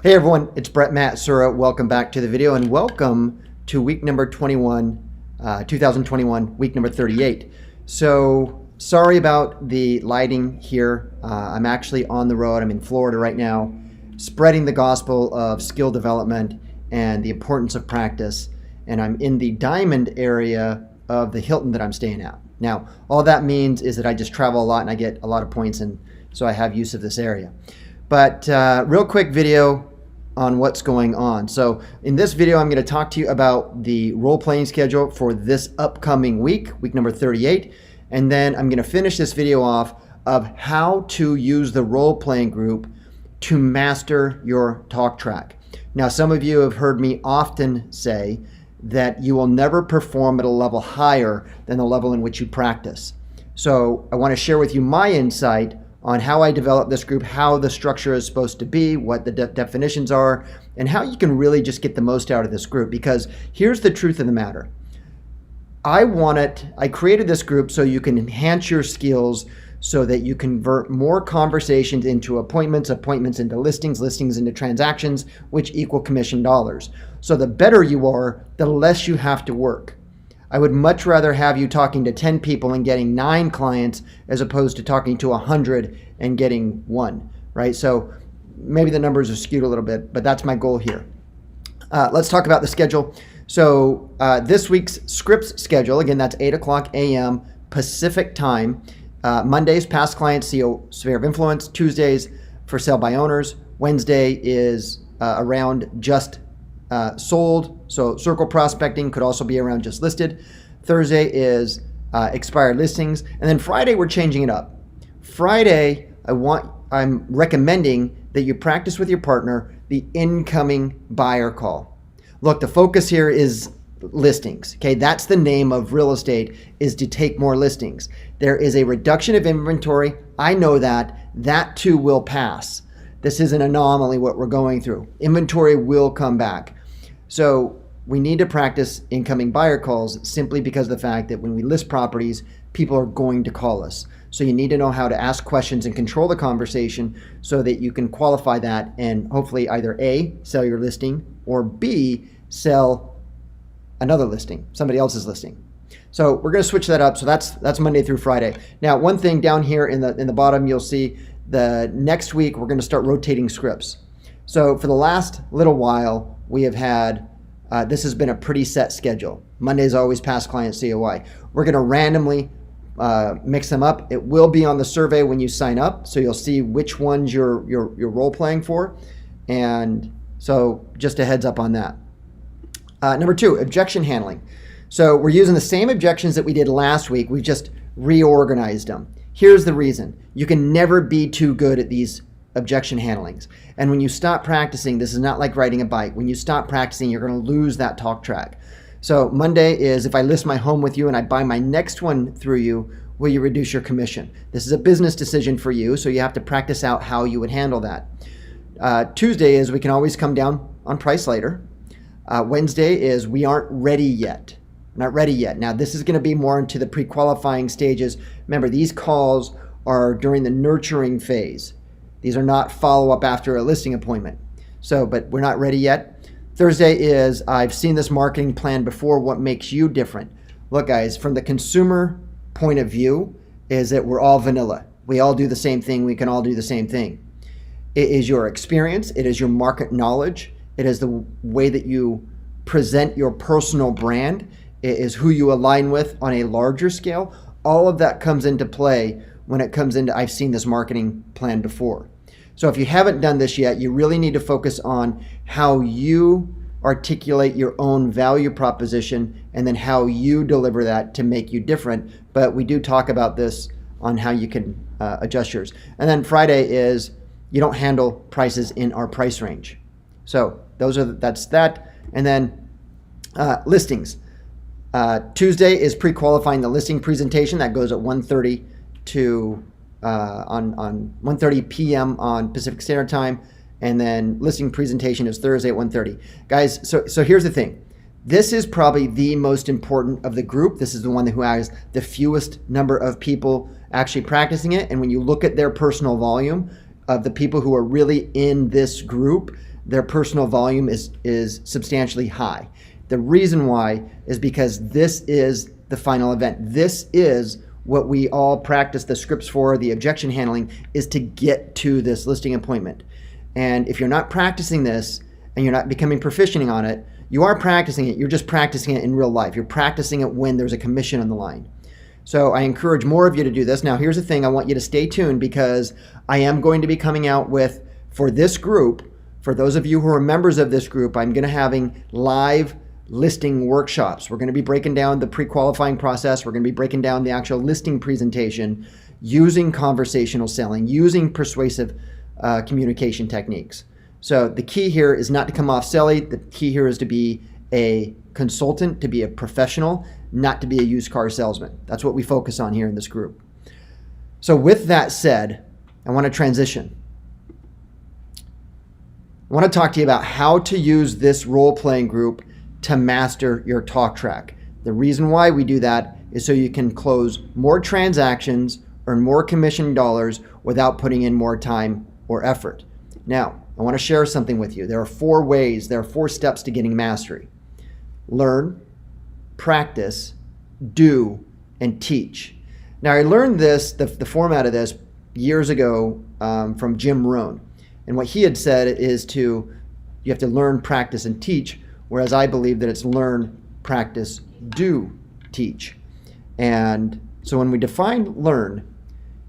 Hey everyone, it's Brett Matsura. Welcome back to the video and welcome to week number 21, 2021, week number 38. So sorry about the lighting here. I'm actually on the road. I'm in Florida right now, spreading the gospel of skill development and the importance of practice. And I'm in the Diamond area of the Hilton that I'm staying at. Now, all that means is that I just travel a lot and I get a lot of points, and so I have use of this area. But real quick video on what's going on. So in this video, I'm going to talk to you about the role-playing schedule for this upcoming week, week number 38. And then I'm going to finish this video off of how to use the role-playing group to master your talk track. Now, some of you have heard me often say that you will never perform at a level higher than the level in which you practice. So I want to share with you my insight on how I developed this group, how the structure is supposed to be, what the definitions are, and how you can really just get the most out of this group. Because here's the truth of the matter. I created this group so you can enhance your skills so that you convert more conversations into appointments, appointments into listings, listings into transactions, which equal commission dollars. So the better you are, the less you have to work. I would much rather have you talking to 10 people and getting 9 clients as opposed to talking to 100 and getting 1, right? So maybe the numbers are skewed a little bit, but that's my goal here. Let's talk about the schedule. So this week's scripts schedule, again, that's 8 o'clock a.m. Pacific time. Mondays, past clients, CEO sphere of influence. Tuesdays, for sale by owners. Wednesday is around just sold, so circle prospecting, could also be around just listed. Thursday is expired listings, and then Friday we're changing it up. Friday, I'm recommending that you practice with your partner the incoming buyer call. Look, the focus here is listings. Okay, that's the name of real estate, is to take more listings. There is a reduction of inventory. I know that too will pass. This is an anomaly what we're going through. Inventory will come back. So we need to practice incoming buyer calls simply because of the fact that when we list properties, people are going to call us. So you need to know how to ask questions and control the conversation so that you can qualify that and hopefully either A, sell your listing, or B, sell another listing, somebody else's listing. So we're going to switch that up. So that's Monday through Friday. Now, one thing down here in the bottom, you'll see the next week we're going to start rotating scripts. So for the last little while, we have had, this has been a pretty set schedule. Monday is always past client COI. We're going to randomly mix them up. It will be on the survey when you sign up, so you'll see which ones you're role playing for. And so just a heads up on that. Number 2, objection handling. So we're using the same objections that we did last week. We just reorganized them. Here's the reason. You can never be too good at these objection handlings. And when you stop practicing, this is not like riding a bike. When you stop practicing, you're going to lose that talk track. So Monday is, if I list my home with you and I buy my next one through you, will you reduce your commission? This is a business decision for you, so you have to practice out how you would handle that. Tuesday is, we can always come down on price later. Wednesday is, we aren't ready yet. Not ready yet. Now, this is going to be more into the pre-qualifying stages. Remember, these calls are during the nurturing phase. These are not follow-up after a listing appointment. So, but we're not ready yet. Thursday is, I've seen this marketing plan before. What makes you different? Look, guys, from the consumer point of view, is that we're all vanilla. We all do the same thing. We can all do the same thing. It is your experience. It is your market knowledge. It is the way that you present your personal brand. It is who you align with on a larger scale. All of that comes into play when it comes into, I've seen this marketing plan before. So if you haven't done this yet, you really need to focus on how you articulate your own value proposition and then how you deliver that to make you different. But we do talk about this on how you can adjust yours. And then Friday is, you don't handle prices in our price range. So that's that. And then listings. Tuesday is pre-qualifying the listing presentation. That goes at 1:30 to on 1:30 p.m. on Pacific Standard Time, and then listing presentation is Thursday at 1:30. Guys, so here's the thing. This is probably the most important of the group. This is the one who has the fewest number of people actually practicing it. And when you look at their personal volume of the people who are really in this group, their personal volume is substantially high. The reason why is because this is the final event. This is what we all practice the scripts for, the objection handling, is to get to this listing appointment. And if you're not practicing this and you're not becoming proficient on it, you are practicing it, you're just practicing it in real life. You're practicing it when there's a commission on the line. So I encourage more of you to do this. Now, here's the thing. I want you to stay tuned because I am going to be coming out with, for this group, for those of you who are members of this group, I'm going to having live listing workshops. We're going to be breaking down the pre-qualifying process. We're going to be breaking down the actual listing presentation using conversational selling, using persuasive communication techniques. So the key here is not to come off silly. The key here is to be a consultant, to be a professional, not to be a used car salesman. That's what we focus on here in this group. So with that said, I want to transition. I want to talk to you about how to use this role-playing group to master your talk track. The reason why we do that is so you can close more transactions, earn more commission dollars without putting in more time or effort. Now, I want to share something with you. There are 4 ways, there are 4 steps to getting mastery. Learn, practice, do, and teach. Now, I learned this, the format of this, years ago from Jim Rohn. And what he had said is you have to learn, practice, and teach, whereas I believe that it's learn, practice, do, teach. And so when we define learn,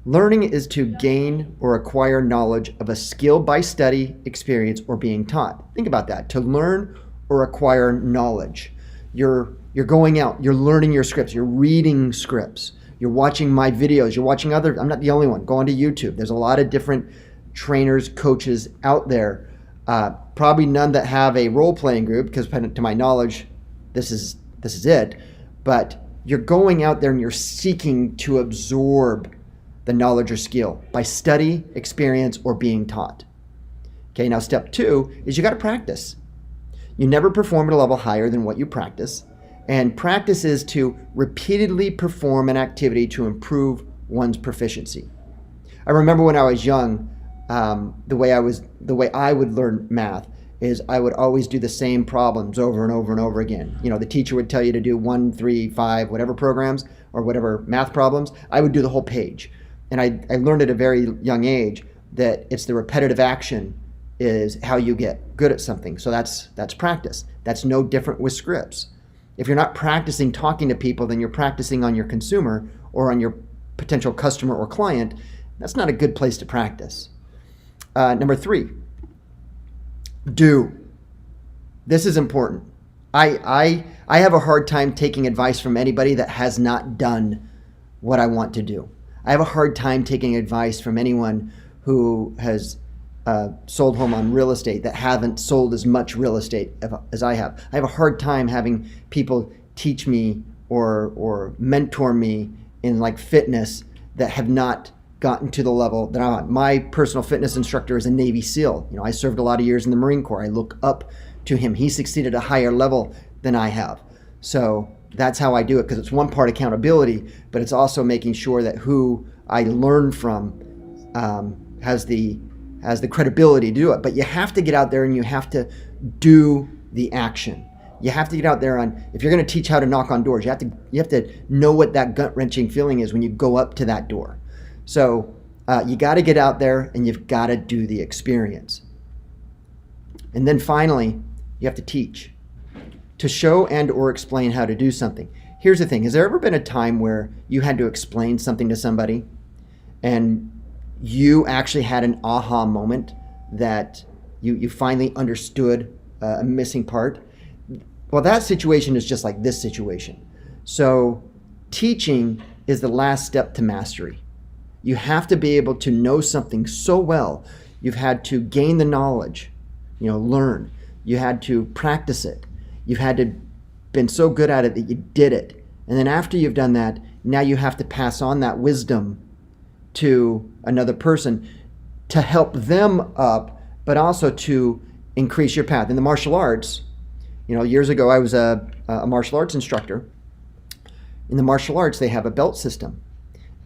learning is to gain or acquire knowledge of a skill by study, experience, or being taught. Think about that. To learn or acquire knowledge. You're going out, you're learning your scripts, you're reading scripts, you're watching my videos, you're watching other, I'm not the only one. Go onto YouTube. There's a lot of different trainers, coaches out there. Probably none that have a role-playing group, because to my knowledge, this is it. But you're going out there and you're seeking to absorb the knowledge or skill by study, experience, or being taught. Okay, now step 2 is you got to practice. You never perform at a level higher than what you practice. And practice is to repeatedly perform an activity to improve one's proficiency. I remember when I was young, the way I would learn math is I would always do the same problems over and over and over again. You know, the teacher would tell you to do 1, 3, 5, whatever programs or whatever math problems. I would do the whole page. And I learned at a very young age that it's the repetitive action is how you get good at something. So that's practice. That's no different with scripts. If you're not practicing talking to people, then you're practicing on your consumer or on your potential customer or client. That's not a good place to practice. Number 3, do. This is important. I have a hard time taking advice from anybody that has not done what I want to do. I have a hard time taking advice from anyone who has sold home on real estate that haven't sold as much real estate as I have. I have a hard time having people teach me or mentor me in like fitness that have not gotten to the level that I'm on. My personal fitness instructor is a Navy SEAL. You know, I served a lot of years in the Marine Corps. I look up to him. He succeeded at a higher level than I have. So that's how I do it, because it's one part accountability, but it's also making sure that who I learn from has the credibility to do it. But you have to get out there and you have to do the action. You have to get out there if you're going to teach how to knock on doors, you have to know what that gut-wrenching feeling is when you go up to that door. So you got to get out there and you've got to do the experience. And then finally, you have to teach. To show and or explain how to do something. Here's the thing. Has there ever been a time where you had to explain something to somebody and you actually had an aha moment that you finally understood a missing part? Well, that situation is just like this situation. So teaching is the last step to mastery. You have to be able to know something so well. You've had to gain the knowledge, learn. You had to practice it. You've had to been so good at it that you did it. And then after you've done that, now you have to pass on that wisdom to another person to help them up, but also to increase your path. In the martial arts, years ago I was a martial arts instructor. In the martial arts, they have a belt system.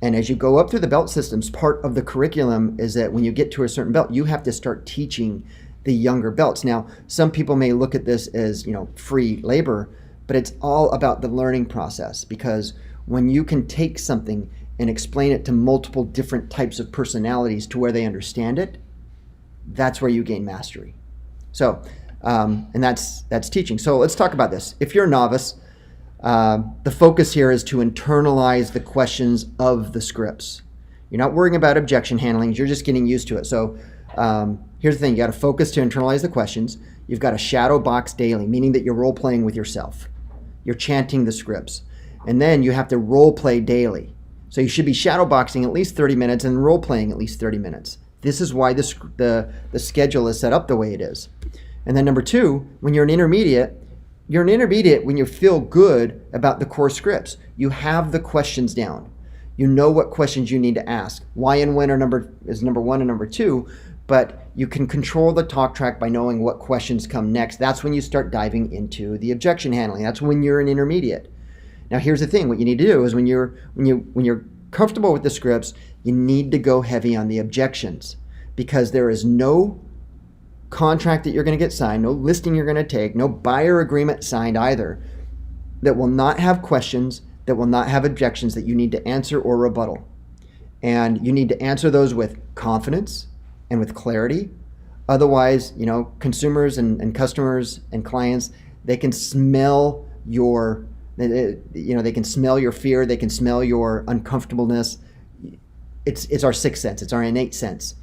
And as you go up through the belt systems, part of the curriculum is that when you get to a certain belt, you have to start teaching the younger belts. Now, some people may look at this as, free labor, but it's all about the learning process, because when you can take something and explain it to multiple different types of personalities to where they understand it, that's where you gain mastery. So, and that's teaching. So let's talk about this. If you're a novice, the focus here is to internalize the questions of the scripts. You're not worrying about objection handling. You're just getting used to it. So here's the thing. You got to focus to internalize the questions. You've got to shadow box daily, meaning that you're role playing with yourself. You're chanting the scripts. And then you have to role play daily. So you should be shadow boxing at least 30 minutes and role playing at least 30 minutes. This is why the schedule is set up the way it is. And then number 2, when you're an intermediate when you feel good about the core scripts. You have the questions down. You know what questions you need to ask. Why and when is number 1 and number 2, but you can control the talk track by knowing what questions come next. That's when you start diving into the objection handling. That's when you're an intermediate. Now here's the thing. What you need to do is when you're comfortable with the scripts, you need to go heavy on the objections, because there is no contract that you're going to get signed, no listing you're going to take, no buyer agreement signed either, that will not have questions, that will not have objections that you need to answer or rebuttal. And you need to answer those with confidence and with clarity. Otherwise, consumers and customers and clients, they can smell your, they can smell your fear, they can smell your uncomfortableness. It's our sixth sense, it's our innate sense.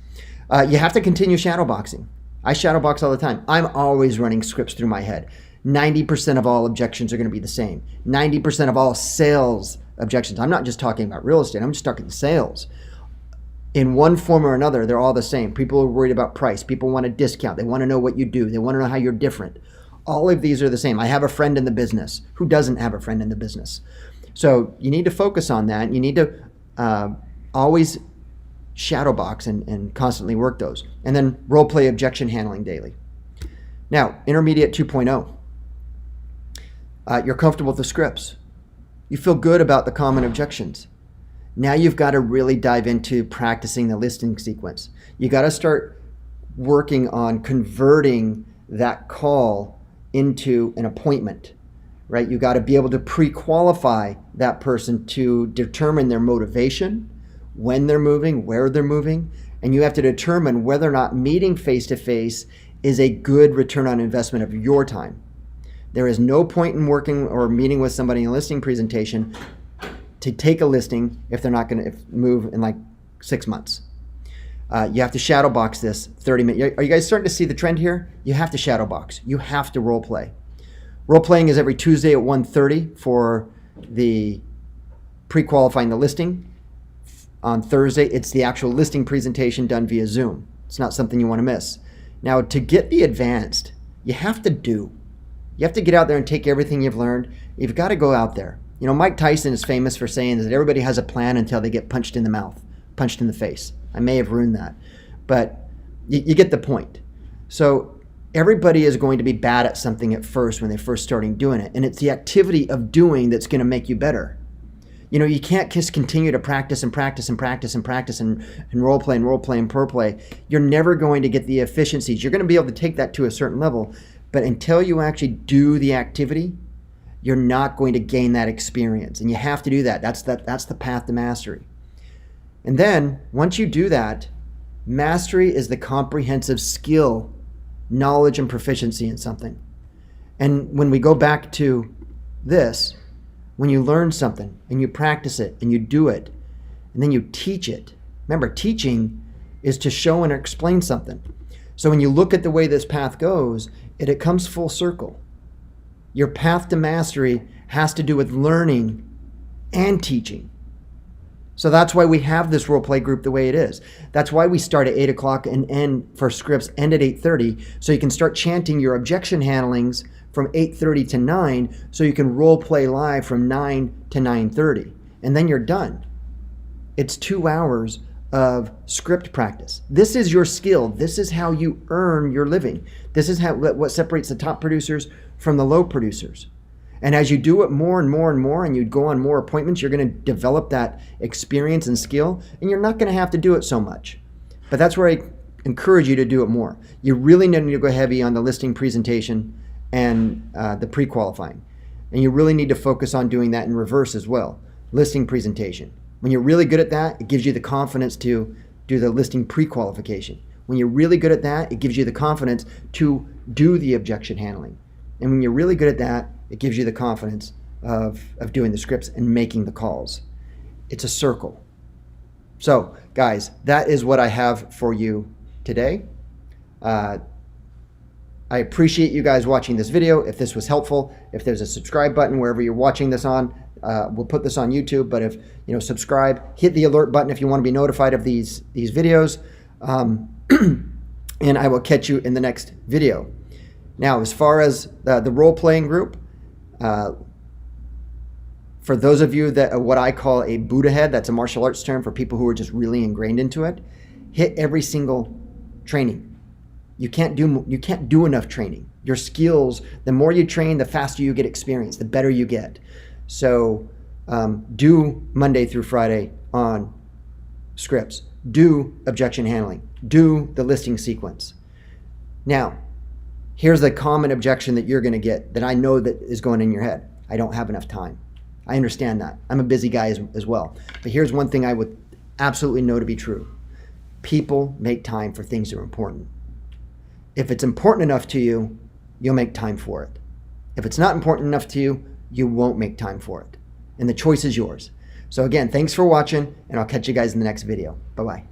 You have to continue shadow boxing. I shadow box all the time. I'm always running scripts through my head. 90% of all objections are going to be the same. 90% of all sales objections. I'm not just talking about real estate. I'm just talking sales. In one form or another, they're all the same. People are worried about price. People want a discount. They want to know what you do. They want to know how you're different. All of these are the same. I have a friend in the business. Who doesn't have a friend in the business? So you need to focus on that. You need to always shadow box and constantly work those. And then role play objection handling daily. Now, intermediate 2.0. You're comfortable with the scripts. You feel good about the common objections. Now you've got to really dive into practicing the listing sequence. You got to start working on converting that call into an appointment, right? You got to be able to pre-qualify that person to determine their motivation, when they're moving, where they're moving, and you have to determine whether or not meeting face-to-face is a good return on investment of your time. There is no point in working or meeting with somebody in a listing presentation to take a listing if they're not going to move in like 6 months. You have to shadow box this 30 minutes. Are you guys starting to see the trend here? You have to shadow box. You have to role play. Role playing is every Tuesday at 1:30 for the pre-qualifying the listing. On Thursday, it's the actual listing presentation done via Zoom. It's not something you want to miss. Now, to get the advanced, you have to do. You have to get out there and take everything you've learned. You've got to go out there. Mike Tyson is famous for saying that everybody has a plan until they get punched in the mouth, punched in the face. I may have ruined that, but you get the point. So everybody is going to be bad at something at first when they're first starting doing it, and it's the activity of doing that's going to make you better. You can't just continue to practice and practice and practice and practice and role play and role play and pro play. You're never going to get the efficiencies. You're going to be able to take that to a certain level, but until you actually do the activity, you're not going to gain that experience. And you have to do that. That's the path to mastery. And then once you do that, mastery is the comprehensive skill, knowledge, and proficiency in something. And when we go back to this, when you learn something and you practice it and you do it and then you teach it. Remember, teaching is to show and explain something. So when you look at the way this path goes, it comes full circle. Your path to mastery has to do with learning and teaching. So that's why we have this role play group the way it is. That's why we start at 8 o'clock and end for scripts, end at 8:30, so you can start chanting your objection handlings from 8:30 to 9, so you can role play live from 9 to 9:30, and then you're done. It's 2 hours of script practice. This is your skill. This is how you earn your living. This is what separates the top producers from the low producers. And as you do it more and more and more, and you go on more appointments, you're going to develop that experience and skill, and you're not going to have to do it so much. But that's where I encourage you to do it more. You really need to go heavy on the listing presentation and the pre-qualifying. And you really need to focus on doing that in reverse as well. Listing presentation. When you're really good at that, it gives you the confidence to do the listing pre-qualification. When you're really good at that, it gives you the confidence to do the objection handling. And when you're really good at that, it gives you the confidence of doing the scripts and making the calls. It's a circle. So, guys, that is what I have for you today. I appreciate you guys watching this video. If this was helpful, if there's a subscribe button wherever you're watching this on, we'll put this on YouTube, but if subscribe, hit the alert button if you want to be notified of these videos, and I will catch you in the next video. Now, as far as the role-playing group, for those of you that what I call a Buddha head, that's a martial arts term for people who are just really ingrained into it, hit every single training. You can't do enough training. Your skills, the more you train, the faster you get experience, the better you get. So do Monday through Friday on scripts. Do objection handling. Do the listing sequence. Now, here's the common objection that you're going to get that I know that is going in your head. I don't have enough time. I understand that. I'm a busy guy as well. But here's one thing I would absolutely know to be true. People make time for things that are important. If it's important enough to you, you'll make time for it. If it's not important enough to you, you won't make time for it. And the choice is yours. So again, thanks for watching, and I'll catch you guys in the next video. Bye-bye.